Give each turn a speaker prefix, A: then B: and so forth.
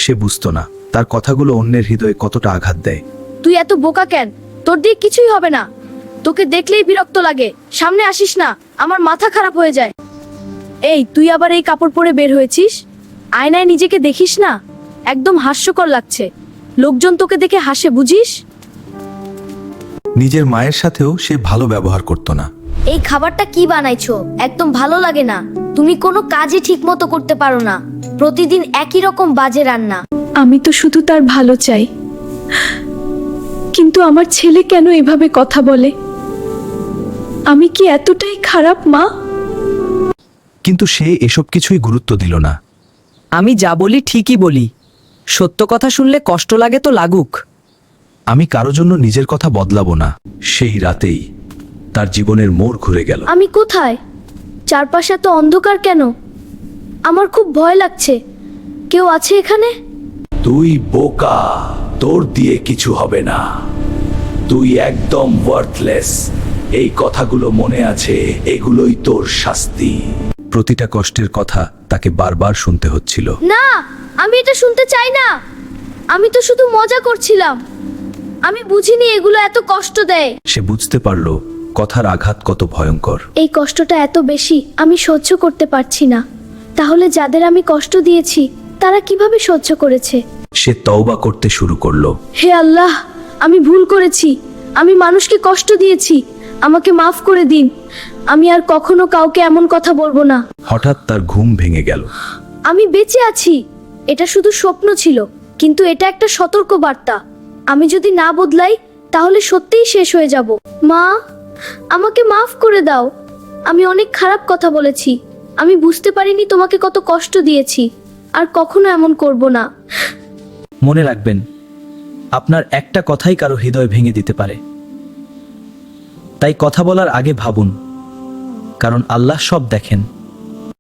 A: সে বুঝতো না তার কথাগুলো অন্যের হৃদয়ে কতটা আঘাত দেয়।
B: তুই এত বোকা কেন? তোর দিয়ে কিছুই হবে না। তোকে দেখলেই বিরক্ত লাগে। সামনে আসিস না, আমার মাথা খারাপ হয়ে যায়। এই, তুই আবার এই কাপড় পরে বের হয়েছিস? আয়নায় নিজেকে দেখিস না? একদম হাস্যকর লাগছে। লোকজন তোকে দেখে হাসে, বুঝিস?
A: নিজের মায়ের সাথেও সে ভালো ব্যবহার করত না।
B: এই খাবারটা কি বানাইছো? একদম ভালো লাগে না। তুমি কোনো কাজই ঠিকমতো করতে পারো না। প্রতিদিন একই রকম বাজে রান্না।
C: আমি তো শুধু তার ভালো চাই, কিন্তু আমার ছেলে কেন এভাবে কথা বলে? আমি কি এতটাই খারাপ মা?
A: কিন্তু সে এসব কিছুই গুরুত্ব দিল না।
D: আমি যা বলি ঠিকই বলি। সত্য কথা শুনলে কষ্ট লাগে তো লাগুক।
A: আমি কারো জন্য নিজের কথা বদলাবো না। সেই রাতেই তার জীবনের মোড় ঘুরে গেল।
B: আমি কোথায়? চারপাশে তো অন্ধকার কেন? আমার খুব ভয় লাগছে। কেউ আছে এখানে?
A: তুই বোকা, তোর দিয়ে কিছু হবে না। তুই একদম ওয়ার্থলেস। এই কথাগুলো মনে আছে, এগুলোই তোর শাস্তি। প্রতিটা কষ্টের কথা তাকে বারবার শুনতে হচ্ছিল।
B: না, আমি এটা শুনতে চাই না। আমি তো শুধু মজা করছিলাম। আমি বুঝিনি এগুলো এত কষ্ট দেয়।
A: সে বুঝতে পারল কথার আঘাত কত ভয়ঙ্কর।
B: এই কষ্টটা এত বেশি, আমি সহ্য করতে পারছি না। তাহলে যাদের আমি কষ্ট দিয়েছি তারা কিভাবে সহ্য করেছে?
A: সে তওবা করতে শুরু করলো।
B: হে আল্লাহ, আমি ভুল করেছি। আমি মানুষকে কষ্ট দিয়েছি। আমাকে মাফ করে দিন। আমি আর কখনো কাউকে এমন কথা বলবো না।
A: হঠাৎ তার ঘুম ভেঙে গেল।
B: আমি বেঁচে আছি। এটা শুধু স্বপ্ন ছিল, কিন্তু এটা একটা সতর্ক বার্তা। আমি যদি না বদলাই তাহলে সত্যিই শেষ হয়ে যাব। মা, আমাকে মাফ করে দাও। আমি অনেক খারাপ কথা বলেছি। আমি বুঝতে পারিনি তোমাকে কত কষ্ট দিয়েছি। আর কখনো এমন করব না।
D: মনে রাখবেন, আপনার একটা কথাই কারো হৃদয় ভেঙে দিতে পারে। তাই কথা বলার আগে ভাবুন, কারণ আল্লাহ সব দেখেন।